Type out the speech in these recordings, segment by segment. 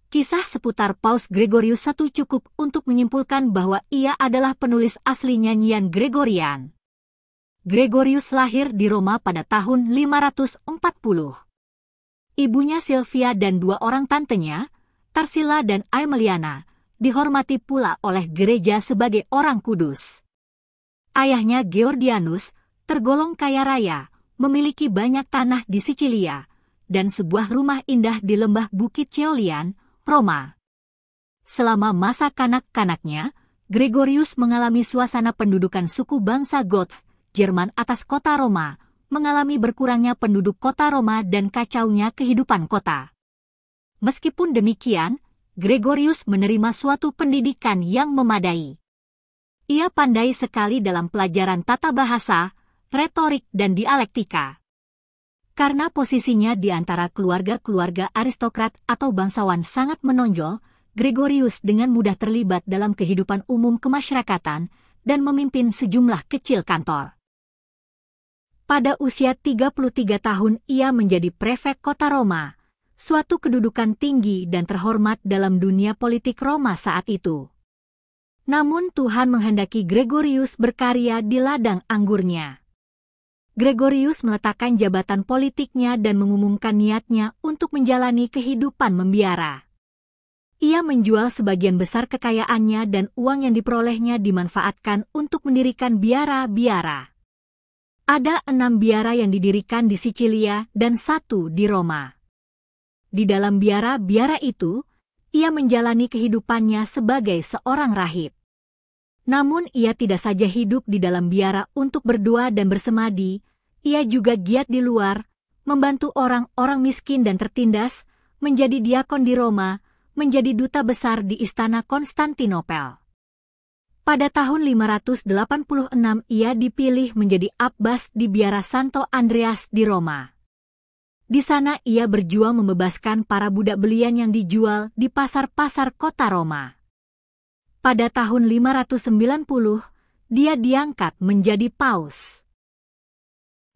Kisah seputar Paus Gregorius I cukup untuk menyimpulkan bahwa ia adalah penulis asli nyanyian Gregorian. Gregorius lahir di Roma pada tahun 540. Ibunya Silvia dan dua orang tantenya, Tarsila dan Aemiliana, dihormati pula oleh gereja sebagai orang kudus. Ayahnya Georgianus tergolong kaya raya, memiliki banyak tanah di Sicilia, dan sebuah rumah indah di lembah Bukit Ceolian, Roma. Selama masa kanak-kanaknya, Gregorius mengalami suasana pendudukan suku bangsa Goth, Jerman atas kota Roma, mengalami berkurangnya penduduk kota Roma dan kacaunya kehidupan kota. Meskipun demikian, Gregorius menerima suatu pendidikan yang memadai. Ia pandai sekali dalam pelajaran tata bahasa, retorik dan dialektika. Karena posisinya di antara keluarga-keluarga aristokrat atau bangsawan sangat menonjol, Gregorius dengan mudah terlibat dalam kehidupan umum kemasyarakatan dan memimpin sejumlah kecil kantor. Pada usia 33 tahun ia menjadi prefek kota Roma, suatu kedudukan tinggi dan terhormat dalam dunia politik Roma saat itu. Namun Tuhan menghendaki Gregorius berkarya di ladang anggurnya. Gregorius meletakkan jabatan politiknya dan mengumumkan niatnya untuk menjalani kehidupan membiara. Ia menjual sebagian besar kekayaannya dan uang yang diperolehnya dimanfaatkan untuk mendirikan biara-biara. Ada 6 biara yang didirikan di Sicilia dan 1 di Roma. Di dalam biara-biara itu, ia menjalani kehidupannya sebagai seorang rahib. Namun ia tidak saja hidup di dalam biara untuk berdoa dan bersemadi, ia juga giat di luar, membantu orang-orang miskin dan tertindas, menjadi diakon di Roma, menjadi duta besar di istana Konstantinopel. Pada tahun 586 ia dipilih menjadi abbas di biara Santo Andreas di Roma. Di sana ia berjuang membebaskan para budak belian yang dijual di pasar-pasar kota Roma. Pada tahun 590, dia diangkat menjadi paus.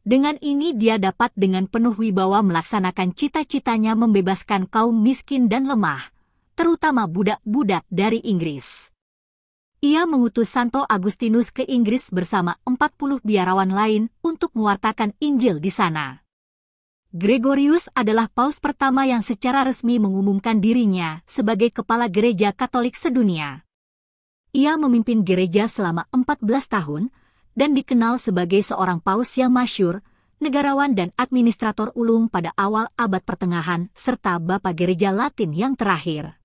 Dengan ini dia dapat dengan penuh wibawa melaksanakan cita-citanya membebaskan kaum miskin dan lemah, terutama budak-budak dari Inggris. Ia mengutus Santo Agustinus ke Inggris bersama 40 biarawan lain untuk mewartakan Injil di sana. Gregorius adalah paus pertama yang secara resmi mengumumkan dirinya sebagai kepala gereja Katolik sedunia. Ia memimpin gereja selama 14 tahun dan dikenal sebagai seorang paus yang masyhur, negarawan dan administrator ulung pada awal abad pertengahan, serta bapa gereja Latin yang terakhir.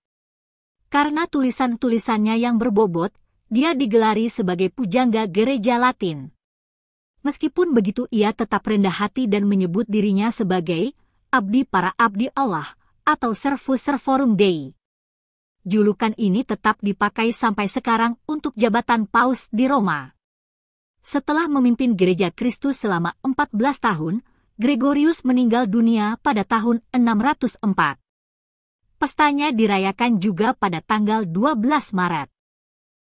Karena tulisan-tulisannya yang berbobot, dia digelari sebagai pujangga gereja Latin. Meskipun begitu ia tetap rendah hati dan menyebut dirinya sebagai abdi para abdi Allah atau servus servorum Dei. Julukan ini tetap dipakai sampai sekarang untuk jabatan paus di Roma. Setelah memimpin gereja Kristus selama 14 tahun, Gregorius meninggal dunia pada tahun 604. Pestanya dirayakan juga pada tanggal 12 Maret.